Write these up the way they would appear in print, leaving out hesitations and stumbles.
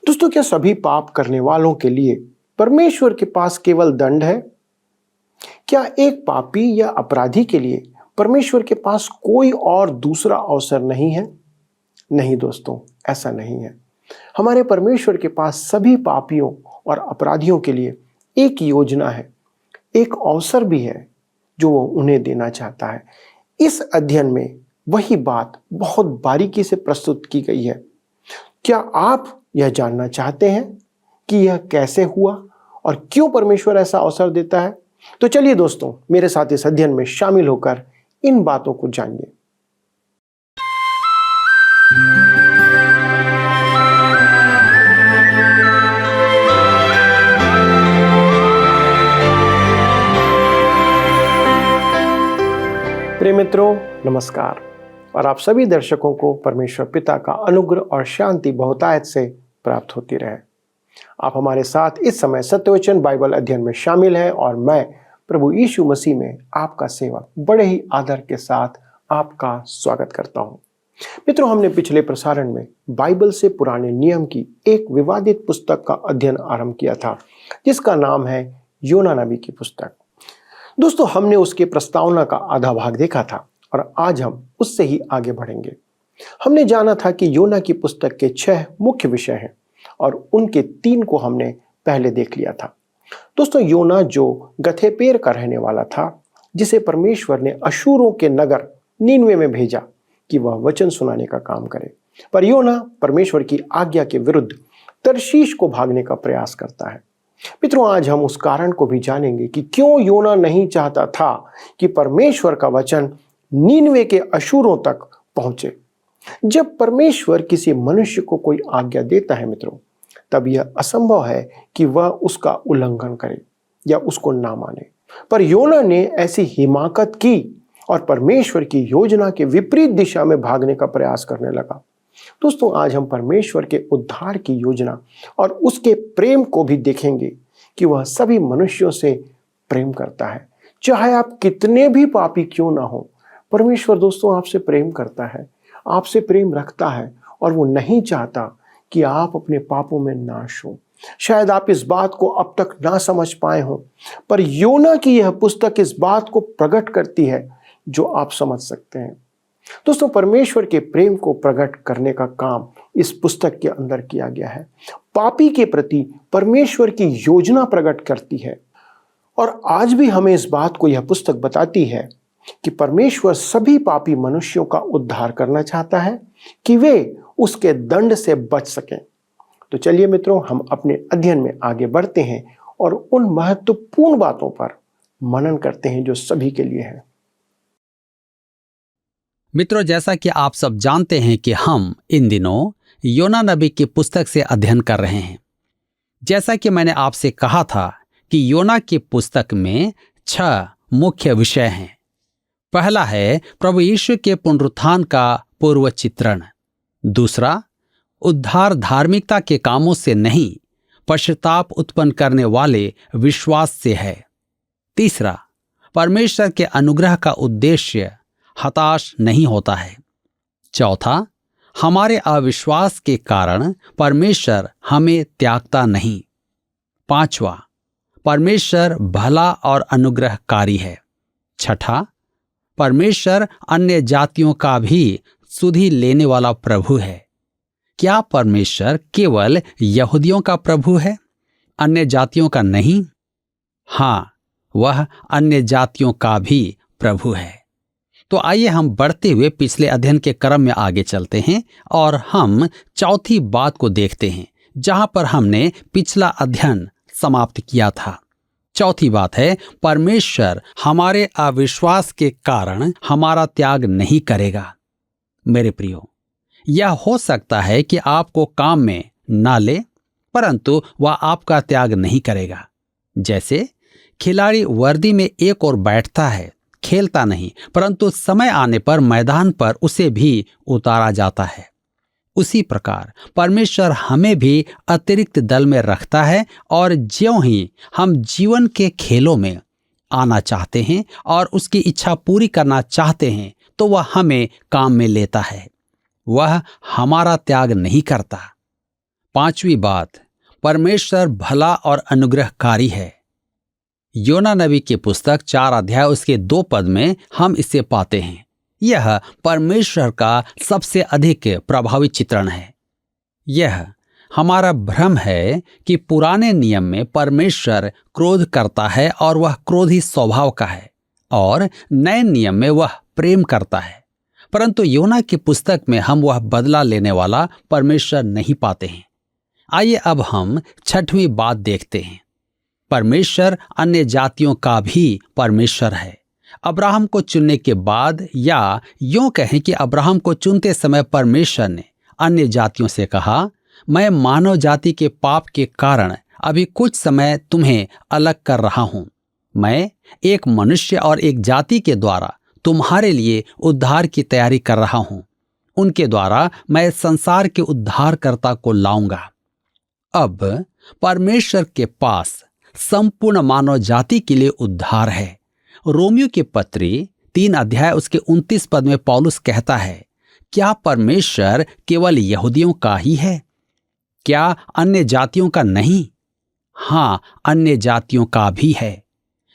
दोस्तों, क्या सभी पाप करने वालों के लिए परमेश्वर के पास केवल दंड है? क्या एक पापी या अपराधी के लिए परमेश्वर के पास कोई और दूसरा अवसर नहीं है? नहीं दोस्तों, ऐसा नहीं है। हमारे परमेश्वर के पास सभी पापियों और अपराधियों के लिए एक योजना है, एक अवसर भी है जो वो उन्हें देना चाहता है। इस अध्ययन में वही बात बहुत बारीकी से प्रस्तुत की गई है। क्या आप यह जानना चाहते हैं कि यह कैसे हुआ और क्यों परमेश्वर ऐसा अवसर देता है? तो चलिए दोस्तों, मेरे साथ इस अध्ययन में शामिल होकर इन बातों को जानिए। प्रिय मित्रों, नमस्कार। और आप सभी दर्शकों को परमेश्वर पिता का अनुग्रह और शांति बहुतायत से प्राप्त होती रहे। आप हमारे साथ इस समय सत्यवचन बाइबल अध्ययन में शामिल हैं और मैं प्रभु यीशु मसीह में आपका सेवक बड़े ही आदर के साथ आपका स्वागत करता हूं। मित्रों, हमने पिछले प्रसारण में बाइबल से पुराने नियम की एक विवादित पुस्तक का अध्ययन आरंभ किया था, जिसका नाम है योना नबी की पुस्तक। दोस्तों, हमने उसके प्रस्तावना का आधा भाग देखा था और आज हम उससे ही आगे बढ़ेंगे। हमने जाना था कि योना की पुस्तक के 6 मुख्य विषय हैं और उनके 3 को हमने पहले देख लिया था। दोस्तों, योना जो गथेपेर का रहने वाला था, जिसे परमेश्वर ने अशूरों के नगर नीनवे में भेजा कि वह वचन सुनाने का काम करे, पर योना परमेश्वर की आज्ञा के विरुद्ध तर्शीश को भागने का प्रयास करता है। मित्रों, आज हम उस कारण को भी जानेंगे कि क्यों योना नहीं चाहता था कि परमेश्वर का वचन नीनवे के अशूरों तक पहुंचे। जब परमेश्वर किसी मनुष्य को कोई आज्ञा देता है मित्रों, तब यह असंभव है कि वह उसका उल्लंघन करे या उसको ना माने। पर योना ने ऐसी हिमाकत की और परमेश्वर की योजना के विपरीत दिशा में भागने का प्रयास करने लगा। दोस्तों, आज हम परमेश्वर के उद्धार की योजना और उसके प्रेम को भी देखेंगे कि वह सभी मनुष्यों से प्रेम करता है। चाहे आप कितने भी पापी क्यों ना हो, परमेश्वर दोस्तों आपसे प्रेम करता है, आपसे प्रेम रखता है और वो नहीं चाहता कि आप अपने पापों में नाश हो। शायद आप इस बात को अब तक ना समझ पाए हो, पर योना की यह पुस्तक इस बात को प्रकट करती है जो आप समझ सकते हैं। दोस्तों, परमेश्वर के प्रेम को प्रकट करने का काम इस पुस्तक के अंदर किया गया है। पापी के प्रति परमेश्वर की योजना प्रकट करती है और आज भी हमें इस बात को यह पुस्तक बताती है कि परमेश्वर सभी पापी मनुष्यों का उद्धार करना चाहता है कि वे उसके दंड से बच सकें। तो चलिए मित्रों, हम अपने अध्ययन में आगे बढ़ते हैं और उन महत्वपूर्ण बातों पर मनन करते हैं जो सभी के लिए है। मित्रों, जैसा कि आप सब जानते हैं कि हम इन दिनों योना नबी की पुस्तक से अध्ययन कर रहे हैं। जैसा कि मैंने आपसे कहा था कि योना की पुस्तक में 6 मुख्य विषय हैं। पहला है प्रभु यीशु के पुनरुत्थान का पूर्व चित्रण। दूसरा, उद्धार धार्मिकता के कामों से नहीं, पश्चाताप उत्पन्न करने वाले विश्वास से है। तीसरा, परमेश्वर के अनुग्रह का उद्देश्य हताश नहीं होता है। चौथा, हमारे अविश्वास के कारण परमेश्वर हमें त्यागता नहीं। पांचवा, परमेश्वर भला और अनुग्रहकारी है। छठा, परमेश्वर अन्य जातियों का भी सुधि लेने वाला प्रभु है। क्या परमेश्वर केवल यहूदियों का प्रभु है, अन्य जातियों का नहीं? हाँ, वह अन्य जातियों का भी प्रभु है। तो आइए हम बढ़ते हुए पिछले अध्ययन के क्रम में आगे चलते हैं और हम चौथी बात को देखते हैं, जहां पर हमने पिछला अध्ययन समाप्त किया था। चौथी बात है, परमेश्वर हमारे अविश्वास के कारण हमारा त्याग नहीं करेगा। मेरे प्रियो, यह हो सकता है कि आपको काम में ना ले, परंतु वह आपका त्याग नहीं करेगा। जैसे खिलाड़ी वर्दी में एक ओर बैठता है, खेलता नहीं, परंतु समय आने पर मैदान पर उसे भी उतारा जाता है। उसी प्रकार परमेश्वर हमें भी अतिरिक्त दल में रखता है और ज्यों ही हम जीवन के खेलों में आना चाहते हैं और उसकी इच्छा पूरी करना चाहते हैं, तो वह हमें काम में लेता है। वह हमारा त्याग नहीं करता। 5वीं बात, परमेश्वर भला और अनुग्रहकारी है। योना नबी की पुस्तक 4 अध्याय उसके 2 पद में हम इसे पाते हैं। यह परमेश्वर का सबसे अधिक प्रभावी चित्रण है। यह हमारा भ्रम है कि पुराने नियम में परमेश्वर क्रोध करता है और वह क्रोधी स्वभाव का है, और नए नियम में वह प्रेम करता है। परंतु योना की पुस्तक में हम वह बदला लेने वाला परमेश्वर नहीं पाते हैं। आइए अब हम 6वीं बात देखते हैं। परमेश्वर अन्य जातियों का भी परमेश्वर है। अब्राहम को चुनने के बाद, या यूं कहें कि अब्राहम को चुनते समय परमेश्वर ने अन्य जातियों से कहा, मैं मानव जाति के पाप के कारण अभी कुछ समय तुम्हें अलग कर रहा हूं। मैं एक मनुष्य और एक जाति के द्वारा तुम्हारे लिए उद्धार की तैयारी कर रहा हूं। उनके द्वारा मैं संसार के उद्धारकर्ता को लाऊंगा। अब परमेश्वर के पास संपूर्ण मानव जाति के लिए उद्धार है। रोमियो की पत्री 3 अध्याय उसके 29 पद में पौलुस कहता है, क्या परमेश्वर केवल यहूदियों का ही है? क्या अन्य जातियों का नहीं? हाँ, अन्य जातियों का भी है।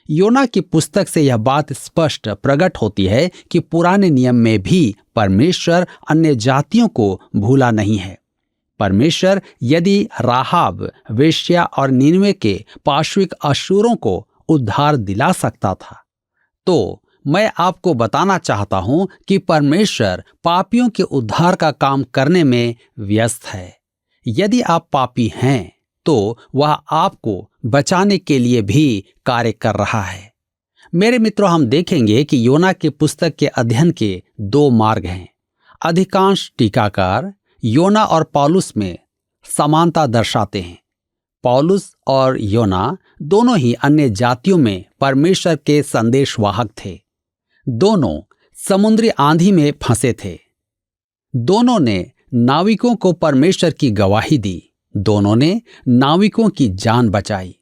योना की पुस्तक से यह बात स्पष्ट प्रकट होती है कि पुराने नियम में भी परमेश्वर अन्य जातियों को भूला नहीं है। परमेश्वर यदि राहाब वेश्या और नीनवे के पार्श्विक अशूरों को उद्धार दिला सकता था, तो मैं आपको बताना चाहता हूं कि परमेश्वर पापियों के उद्धार का काम करने में व्यस्त है। यदि आप पापी हैं तो वह आपको बचाने के लिए भी कार्य कर रहा है। मेरे मित्रों, हम देखेंगे कि योना की पुस्तक के अध्ययन के 2 मार्ग हैं। अधिकांश टीकाकार योना और पौलुस में समानता दर्शाते हैं। पौलुस और योना दोनों ही अन्य जातियों में परमेश्वर के संदेशवाहक थे। दोनों समुद्री आंधी में फंसे थे। दोनों ने नाविकों को परमेश्वर की गवाही दी। दोनों ने नाविकों की जान बचाई।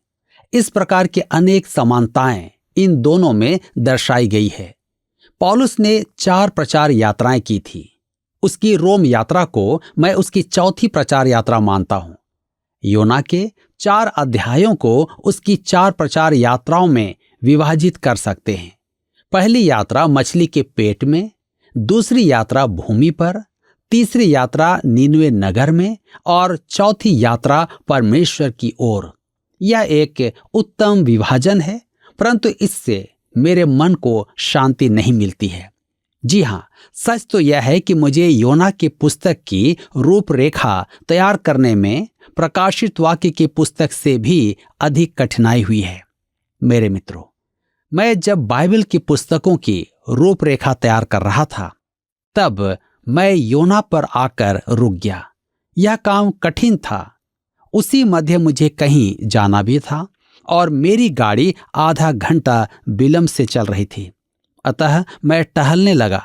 इस प्रकार की अनेक समानताएं इन दोनों में दर्शाई गई है। पौलुस ने 4 प्रचार यात्राएं की थी। उसकी रोम यात्रा को मैं उसकी चौथी प्रचार यात्रा मानता हूं। योना के 4 अध्यायों को उसकी 4 प्रचार यात्राओं में विभाजित कर सकते हैं। पहली यात्रा मछली के पेट में, दूसरी यात्रा भूमि पर, तीसरी यात्रा नीनवे नगर में, और चौथी यात्रा परमेश्वर की ओर। यह एक उत्तम विभाजन है, परंतु इससे मेरे मन को शांति नहीं मिलती है। जी हाँ, सच तो यह है कि मुझे योना की पुस्तक की रूपरेखा तैयार करने में प्रकाशित वाक्य की पुस्तक से भी अधिक कठिनाई हुई है। मेरे मित्रों, मैं जब बाइबल की पुस्तकों की रूपरेखा तैयार कर रहा था, तब मैं योना पर आकर रुक गया। यह काम कठिन था। उसी मध्य मुझे कहीं जाना भी था और मेरी गाड़ी आधा घंटा विलंब से चल रही थी। अतः मैं टहलने लगा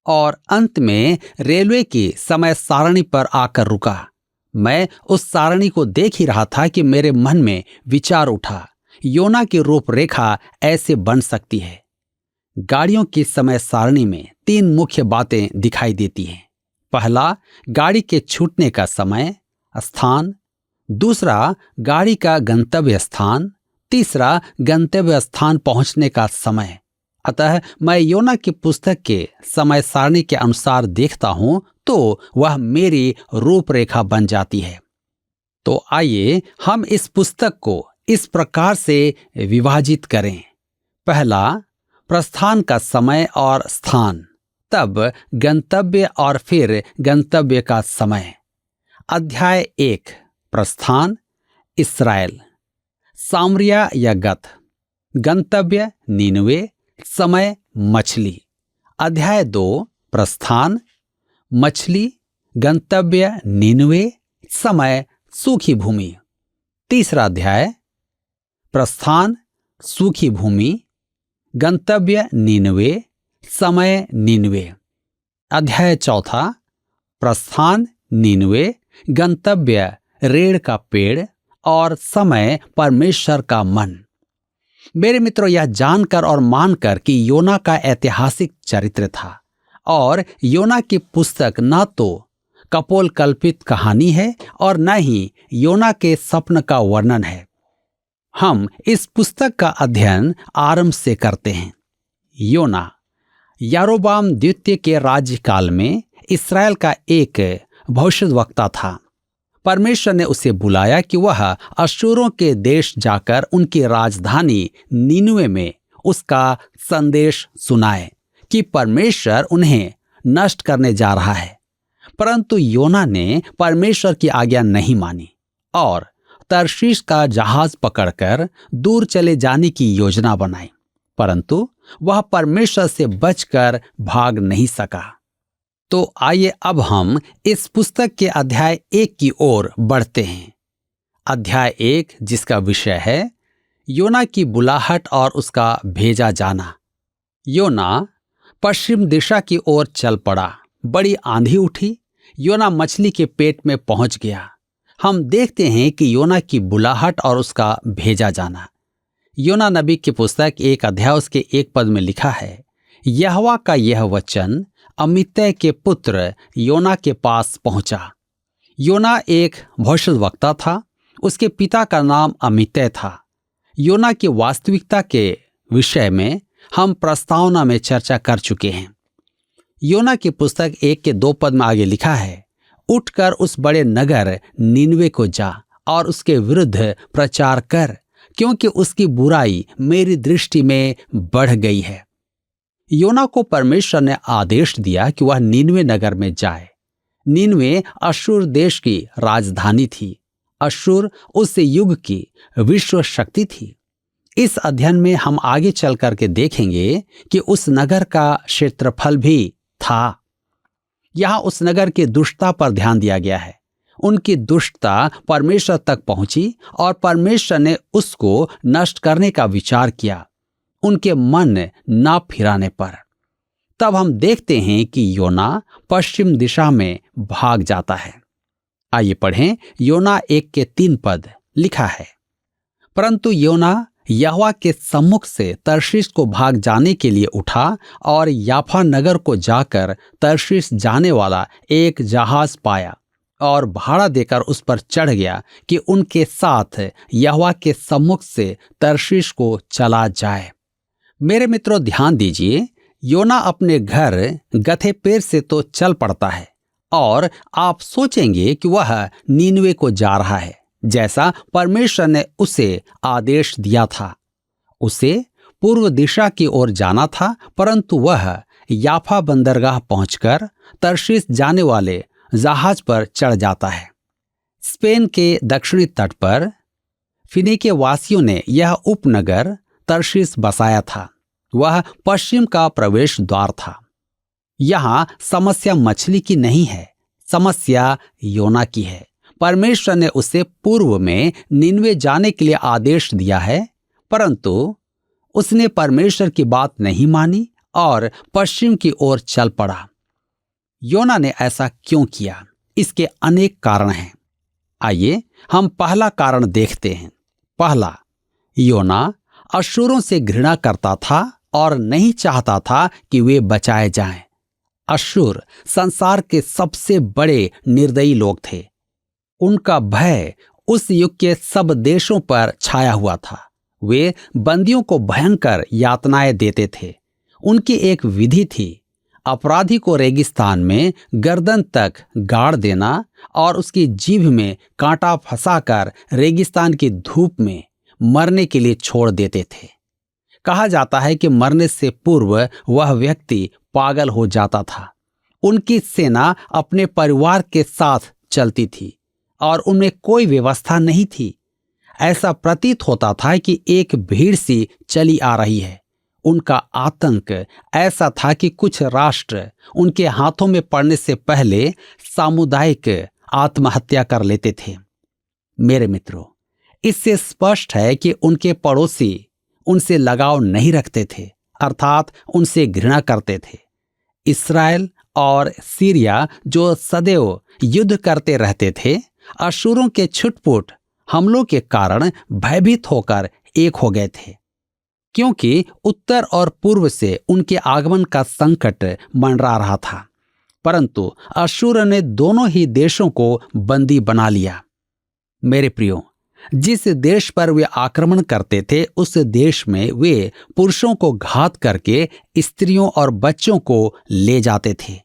और अंत में रेलवे की समय सारणी पर आकर रुका। मैं उस सारणी को देख ही रहा था कि मेरे मन में विचार उठा, योना की रूपरेखा ऐसे बन सकती है। गाड़ियों की समय सारणी में 3 मुख्य बातें दिखाई देती हैं। पहला, गाड़ी के छूटने का समय स्थान। दूसरा, गाड़ी का गंतव्य स्थान। तीसरा, गंतव्य स्थान पहुंचने का समय। अतः मैं योना की पुस्तक के समय सारणी के अनुसार देखता हूं तो वह मेरी रूपरेखा बन जाती है। तो आइए हम इस पुस्तक को इस प्रकार से विभाजित करें। पहला, प्रस्थान का समय और स्थान, तब गंतव्य और फिर गंतव्य का समय। अध्याय 1, प्रस्थान इस्राएल, सामरिया या गत, गंतव्य नीनवे, समय मछली। अध्याय 2, प्रस्थान मछली, गंतव्य नीनवे, समय सूखी भूमि। तीसरा अध्याय, प्रस्थान सूखी भूमि, गंतव्य नीनवे, समय नीनवे। अध्याय 4, प्रस्थान नीनवे, गंतव्य रेड़ का पेड़ और समय परमेश्वर का मन। मेरे मित्रों, यह जानकर और मानकर कि योना का ऐतिहासिक चरित्र था और योना की पुस्तक न तो कपोल कल्पित कहानी है और न ही योना के स्वप्न का वर्णन है। हम इस पुस्तक का अध्ययन आरंभ से करते हैं। योना यारोबाम द्वितीय के राज्यकाल में इस्राएल का एक भविष्यद्वक्ता था। परमेश्वर ने उसे बुलाया कि वह अश्शूरों के देश जाकर उनकी राजधानी नीनवे में उसका संदेश सुनाए कि परमेश्वर उन्हें नष्ट करने जा रहा है। परंतु योना ने परमेश्वर की आज्ञा नहीं मानी और तर्शीश का जहाज पकड़कर दूर चले जाने की योजना बनाई, परंतु वह परमेश्वर से बचकर भाग नहीं सका। तो आइए अब हम इस पुस्तक के अध्याय 1 की ओर बढ़ते हैं। अध्याय 1, जिसका विषय है योना की बुलाहट और उसका भेजा जाना। योना पश्चिम दिशा की ओर चल पड़ा। बड़ी आंधी उठी। योना मछली के पेट में पहुंच गया। हम देखते हैं कि योना की बुलाहट और उसका भेजा जाना। योना नबी की पुस्तक 1 अध्याय उसके 1 पद में लिखा है, यहोवा का यह वचन अमित्तै के पुत्र योना के पास पहुंचा। योना एक भविष्यद्वक्ता था। उसके पिता का नाम अमित्तै था। योना की वास्तविकता के विषय में हम प्रस्तावना में चर्चा कर चुके हैं। योना की पुस्तक 1 के 2 पद में आगे लिखा है, उठकर उस बड़े नगर नीनवे को जा और उसके विरुद्ध प्रचार कर, क्योंकि उसकी बुराई मेरी दृष्टि में बढ़ गई है। योना को परमेश्वर ने आदेश दिया कि वह नीनवे नगर में जाए। नीनवे अश्शूर देश की राजधानी थी। अश्शूर उस युग की विश्व शक्ति थी। इस अध्ययन में हम आगे चल करके देखेंगे कि उस नगर का क्षेत्रफल भी था। यहां उस नगर की दुष्टता पर ध्यान दिया गया है। उनकी दुष्टता परमेश्वर तक पहुंची और परमेश्वर ने उसको नष्ट करने का विचार किया, उनके मन ना फिराने पर। तब हम देखते हैं कि योना पश्चिम दिशा में भाग जाता है। आइए पढ़ें योना 1 के 3 पद। लिखा है, परंतु योना यहोवा के सम्मुख से तर्शीश को भाग जाने के लिए उठा और याफा नगर को जाकर तर्शीश जाने वाला एक जहाज पाया और भाड़ा देकर उस पर चढ़ गया कि उनके साथ यहोवा के सम्मुख से तर्शीश को चला जाए। मेरे मित्रों, ध्यान दीजिए, योना अपने घर गथे पैर से तो चल पड़ता है और आप सोचेंगे कि वह नीनवे को जा रहा है, जैसा परमेश्वर ने उसे आदेश दिया था। उसे पूर्व दिशा की ओर जाना था, परंतु वह याफा बंदरगाह पहुंचकर तर्शीश जाने वाले जहाज पर चढ़ जाता है। स्पेन के दक्षिणी तट पर फिनीके वासियों ने यह उपनगर तर्शीश बसाया था। वह पश्चिम का प्रवेश द्वार था। यहां समस्या मछली की नहीं है, समस्या योना की है। परमेश्वर ने उसे पूर्व में नीनवे जाने के लिए आदेश दिया है, परंतु उसने परमेश्वर की बात नहीं मानी और पश्चिम की ओर चल पड़ा। योना ने ऐसा क्यों किया? इसके अनेक कारण हैं। आइए हम पहला कारण देखते हैं। पहला, योना अश्शूरों से घृणा करता था और नहीं चाहता था कि वे बचाए जाएं। अश्शूर संसार के सबसे बड़े निर्दयी लोग थे। उनका भय उस युग के सब देशों पर छाया हुआ था। वे बंदियों को भयंकर यातनाएं देते थे। उनकी एक विधि थी, अपराधी को रेगिस्तान में गर्दन तक गाड़ देना और उसकी जीभ में कांटा फंसाकर रेगिस्तान की धूप में मरने के लिए छोड़ देते थे। कहा जाता है कि मरने से पूर्व वह व्यक्ति पागल हो जाता था। उनकी सेना अपने परिवार के साथ चलती थी और उनमें कोई व्यवस्था नहीं थी। ऐसा प्रतीत होता था कि एक भीड़ सी चली आ रही है। उनका आतंक ऐसा था कि कुछ राष्ट्र उनके हाथों में पड़ने से पहले सामुदायिक आत्महत्या कर लेते थे। मेरे मित्रों, इससे स्पष्ट है कि उनके पड़ोसी उनसे लगाव नहीं रखते थे, अर्थात उनसे घृणा करते थे। इस्राएल और सीरिया जो सदैव युद्ध करते रहते थे, अश्शूरों के छुटपुट हमलों के कारण भयभीत होकर एक हो गए थे, क्योंकि उत्तर और पूर्व से उनके आगमन का संकट मंडरा रहा था। परंतु अशूर ने दोनों ही देशों को बंदी बना लिया। मेरे प्रियो, जिस देश पर वे आक्रमण करते थे उस देश में वे पुरुषों को घात करके स्त्रियों और बच्चों को ले जाते थे।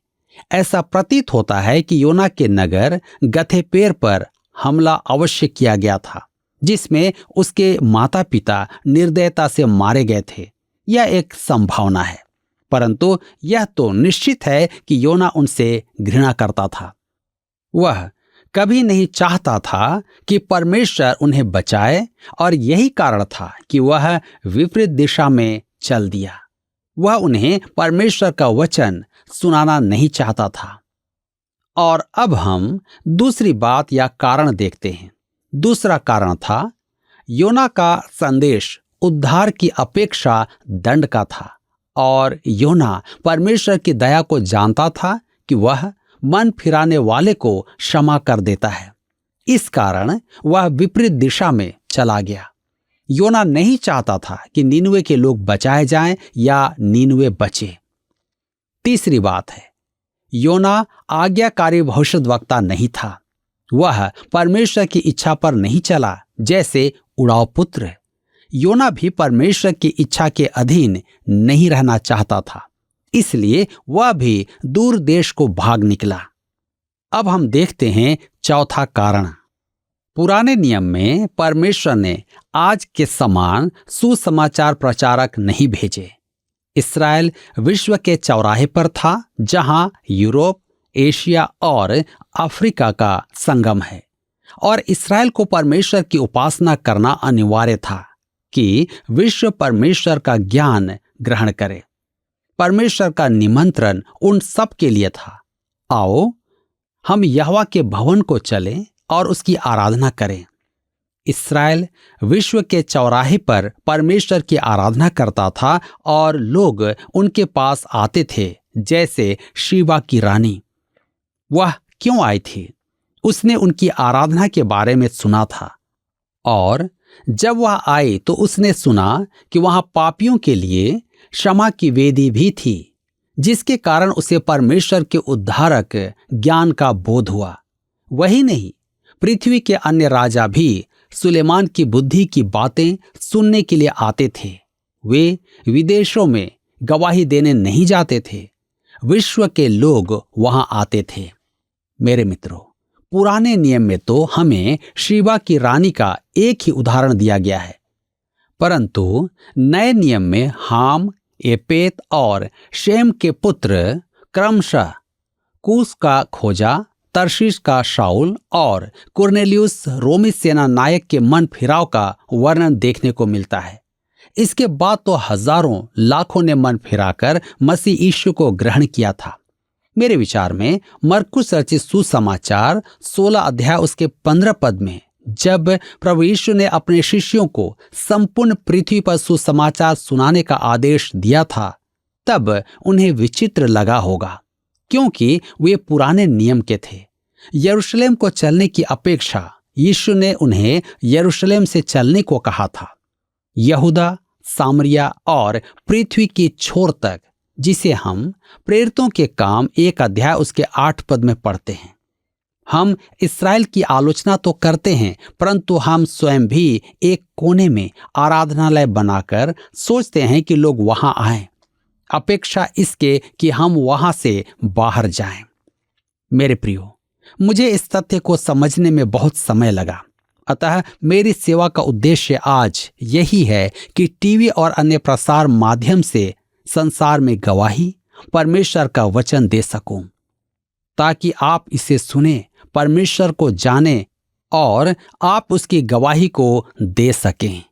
ऐसा प्रतीत होता है कि योना के नगर गथेपेर पर हमला अवश्य किया गया था, जिसमें उसके माता पिता निर्दयता से मारे गए थे। यह एक संभावना है, परंतु यह तो निश्चित है कि योना उनसे घृणा करता था। वह कभी नहीं चाहता था कि परमेश्वर उन्हें बचाए, और यही कारण था कि वह विपरीत दिशा में चल दिया। वह उन्हें परमेश्वर का वचन सुनाना नहीं चाहता था। और अब हम दूसरी बात या कारण देखते हैं। दूसरा कारण था, योना का संदेश उद्धार की अपेक्षा दंड का था, और योना परमेश्वर की दया को जानता था कि वह मन फिराने वाले को क्षमा कर देता है। इस कारण वह विपरीत दिशा में चला गया। योना नहीं चाहता था कि नीनवे के लोग बचाए जाएं या नीनवे बचे। तीसरी बात है, योना आज्ञाकारी भविष्यद्वक्ता नहीं था। वह परमेश्वर की इच्छा पर नहीं चला, जैसे उड़ाव पुत्र। योना भी परमेश्वर की इच्छा के अधीन नहीं रहना चाहता था, इसलिए वह भी दूर देश को भाग निकला। अब हम देखते हैं चौथा कारण। पुराने नियम में परमेश्वर ने आज के समान सुसमाचार प्रचारक नहीं भेजे। इस्राएल विश्व के चौराहे पर था, जहां यूरोप, एशिया और अफ्रीका का संगम है, और इस्राएल को परमेश्वर की उपासना करना अनिवार्य था कि विश्व परमेश्वर का ज्ञान ग्रहण करे। परमेश्वर का निमंत्रण उन सब के लिए था, आओ हम यहोवा के भवन को चलें और उसकी आराधना करें। इस्राएल विश्व के चौराहे पर परमेश्वर की आराधना करता था, और लोग उनके पास आते थे, जैसे शीबा की रानी। वह क्यों आई थी? उसने उनकी आराधना के बारे में सुना था, और जब वह आई तो उसने सुना कि वहां पापियों के लिए क्षमा की वेदी भी थी, जिसके कारण उसे परमेश्वर के उद्धारक ज्ञान का बोध हुआ। वही नहीं, पृथ्वी के अन्य राजा भी सुलेमान की बुद्धि की बातें सुनने के लिए आते थे। वे विदेशों में गवाही देने नहीं जाते थे, विश्व के लोग वहां आते थे। मेरे मित्रों, पुराने नियम में तो हमें शीबा की रानी का एक ही उदाहरण दिया गया है, परंतु नए नियम में हाम, एपेत और शेम के पुत्र क्रमशः कूश का खोजा, तरशीश का शाऊल और कुर्नेलियुस रोमी सेना नायक के मन फिराव का वर्णन देखने को मिलता है। इसके बाद तो हजारों लाखों ने मन फिराकर मसीह यीशु को ग्रहण किया था। मेरे विचार में मरकुस रचित सुसमाचार 16 अध्याय उसके 15 पद में जब प्रभु यीशु ने अपने शिष्यों को संपूर्ण पृथ्वी पर सुसमाचार सुनाने का आदेश दिया था, तब उन्हें विचित्र लगा होगा, क्योंकि वे पुराने नियम के थे। यरूशलेम को चलने की अपेक्षा यीशु ने उन्हें यरूशलेम से चलने को कहा था। यहूदा, सामरिया और पृथ्वी की छोर तक, जिसे हम प्रेरितों के काम 1 अध्याय उसके 8 पद में पढ़ते हैं। हम इस्राएल की आलोचना तो करते हैं, परंतु हम स्वयं भी एक कोने में आराधनालय बनाकर सोचते हैं कि लोग वहां आएं, अपेक्षा इसके कि हम वहां से बाहर जाएं। मेरे प्रियो, मुझे इस तथ्य को समझने में बहुत समय लगा, अतः मेरी सेवा का उद्देश्य आज यही है कि टीवी और अन्य प्रसार माध्यम से संसार में गवाही, परमेश्वर का वचन दे सकूं, ताकि आप इसे सुने, परमेश्वर को जाने और आप उसकी गवाही को दे सकें।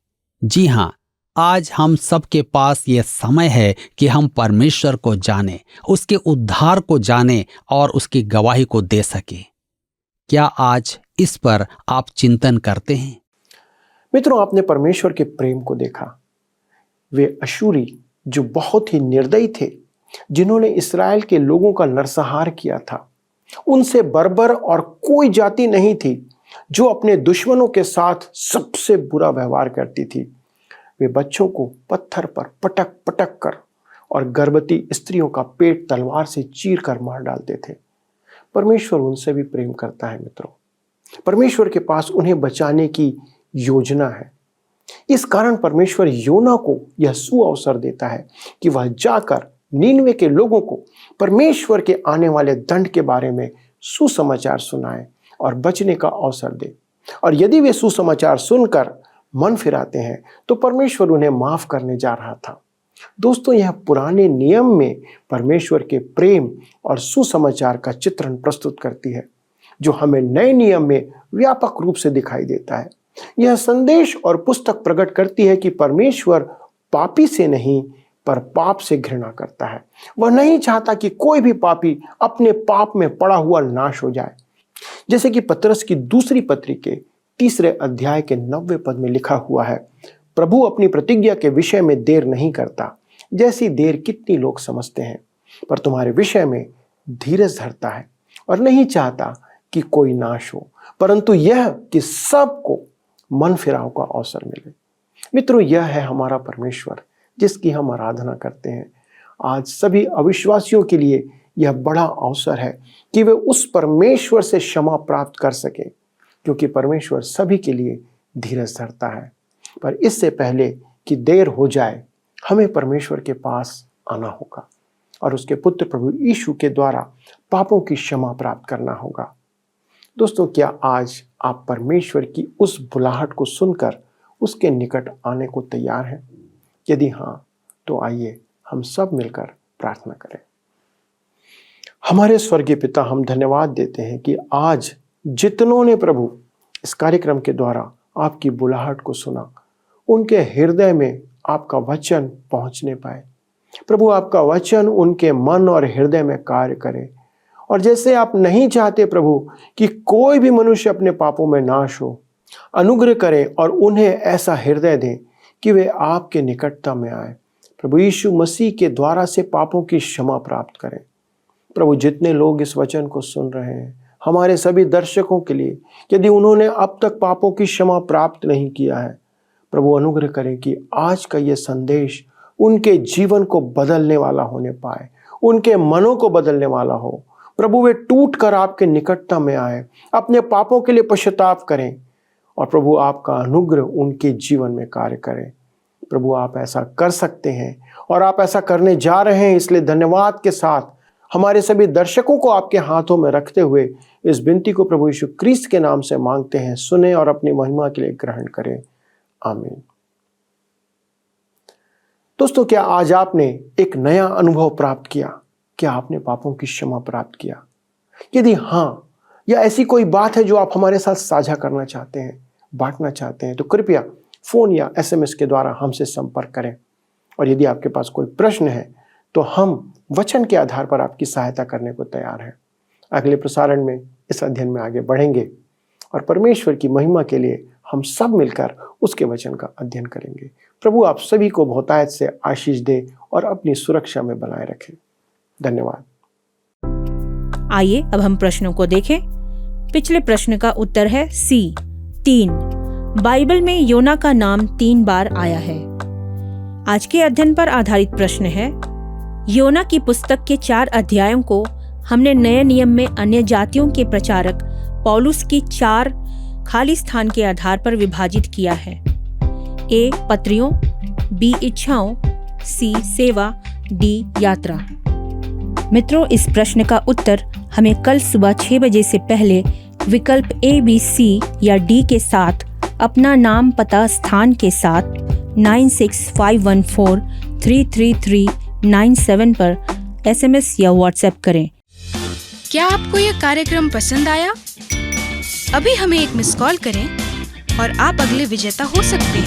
जी हां, आज हम सबके पास यह समय है कि हम परमेश्वर को जाने, उसके उद्धार को जाने और उसकी गवाही को दे सकें। क्या आज इस पर आप चिंतन करते हैं? मित्रों, आपने परमेश्वर के प्रेम को देखा। वे अशूरी जो बहुत ही निर्दयी थे, जिन्होंने इस्राएल के लोगों का नरसंहार किया था, उनसे बर्बर और कोई जाति नहीं थी जो अपने दुश्मनों के साथ सबसे बुरा व्यवहार करती थी। वे बच्चों को पत्थर पर पटक पटक कर और गर्भवती स्त्रियों का पेट तलवार से चीर कर मार डालते थे। परमेश्वर उनसे भी प्रेम करता है मित्रों। परमेश्वर के पास उन्हें बचाने की योजना है। इस कारण परमेश्वर योना को यह सुअवसर देता है कि वह जाकर नीनवे के लोगों को परमेश्वर के आने वाले दंड के बारे में सुसमाचार सुनाए और बचने का अवसर दे। और यदि वे सुसमाचार सुनकर मन फिराते हैं तो परमेश्वर उन्हें माफ करने जा रहा था। दोस्तों, यह पुराने नियम में परमेश्वर के प्रेम और सुसमाचार का चित्रण प्रस्तुत करती है, जो हमें नए नियम में व्यापक रूप से दिखाई देता है। यह संदेश और पुस्तक प्रकट करती है कि परमेश्वर पापी से नहीं पर पाप से घृणा करता है। वह नहीं चाहता कि कोई भी पापी अपने पाप में पड़ा हुआ नाश हो जाए। जैसे कि पतरस की दूसरी पत्री के 3 अध्याय के 90 पद में लिखा हुआ है, प्रभु अपनी प्रतिज्ञा के विषय में देर नहीं करता, जैसी देर कितनी लोग समझते हैं, पर तुम्हारे विषय में धीरज धरता है और नहीं चाहता कि कोई नाश हो, परंतु यह कि सबको मन फिराव का अवसर मिले। मित्रों, यह है हमारा परमेश्वर जिसकी हम आराधना करते हैं। आज सभी अविश्वासियों के लिए यह बड़ा अवसर है कि वे उस परमेश्वर से क्षमा प्राप्त कर सकें, क्योंकि परमेश्वर सभी के लिए धीरज धरता है। पर इससे पहले कि देर हो जाए, हमें परमेश्वर के पास आना होगा और उसके पुत्र प्रभु यीशु के द्वारा पापों की क्षमा प्राप्त करना होगा। दोस्तों, क्या आज आप परमेश्वर की उस बुलाहट को सुनकर उसके निकट आने को तैयार हैं? यदि हाँ, तो आइए हम सब मिलकर प्रार्थना करें। हमारे स्वर्गीय पिता, हम धन्यवाद देते हैं कि आज जितनों ने प्रभु इस कार्यक्रम के द्वारा आपकी बुलाहट को सुना, उनके हृदय में आपका वचन पहुंचने पाए। प्रभु, आपका वचन उनके मन और हृदय में कार्य करे, और जैसे आप नहीं चाहते प्रभु कि कोई भी मनुष्य अपने पापों में नाश हो, अनुग्रह करें और उन्हें ऐसा हृदय दें कि वे आपके निकटता में आए। प्रभु यीशु मसीह के द्वारा से पापों की क्षमा प्राप्त करें। प्रभु, जितने लोग इस वचन को सुन रहे हैं, हमारे सभी दर्शकों के लिए, यदि उन्होंने अब तक पापों की क्षमा प्राप्त नहीं किया है, प्रभु अनुग्रह करें कि आज का ये संदेश उनके जीवन को बदलने वाला होने पाए, उनके मनों को बदलने वाला हो। प्रभु, वे टूट कर आपके निकटता में आए, अपने पापों के लिए पश्चाताप करें, और प्रभु आपका अनुग्रह उनके जीवन में कार्य करें। प्रभु, आप ऐसा कर सकते हैं और आप ऐसा करने जा रहे हैं, इसलिए धन्यवाद के साथ हमारे सभी दर्शकों को आपके हाथों में रखते हुए इस विनती को प्रभु यीशु क्रिस्त के नाम से मांगते हैं। सुने और अपनी महिमा के लिए ग्रहण करें। आमीन। दोस्तों, क्या आज आपने एक नया अनुभव प्राप्त किया? क्या आपने पापों की क्षमा प्राप्त किया? यदि हाँ, या ऐसी कोई बात है जो आप हमारे साथ साझा करना चाहते हैं, बांटना चाहते हैं, तो कृपया फोन या SMS के द्वारा हमसे संपर्क करें। और यदि आपके पास कोई प्रश्न है तो हम वचन के आधार पर आपकी सहायता करने को तैयार हैं। अगले प्रसारण में इस अध्ययन में आगे बढ़ेंगे और परमेश्वर की महिमा के लिए हम सब मिलकर उसके वचन का अध्ययन करेंगे। प्रभु आप सभी को बहुतायत से आशीष दे और अपनी सुरक्षा में बनाए रखे। धन्यवाद। आइए अब हम प्रश्नों को देखें। पिछले प्रश्न का उत्तर है C 3। बाइबल में योना का नाम 3 बार आया है। आज के अध्ययन पर आधारित प्रश्न है, योना की पुस्तक के 4 अध्यायों को हमने नए नियम में अन्य जातियों के प्रचारक पौलुस की 4 खाली स्थान के आधार पर विभाजित किया है। A पत्रियों, B इच्छाओं, C सेवा, D यात्रा। मित्रों, इस प्रश्न का उत्तर हमें कल सुबह 6 बजे से पहले विकल्प A, B, C या D के साथ अपना नाम, पता, स्थान के साथ 9651433397 पर SMS या WhatsApp करें। क्या आपको यह कार्यक्रम पसंद आया? अभी हमें एक मिस कॉल करें और आप अगले विजेता हो सकते हैं।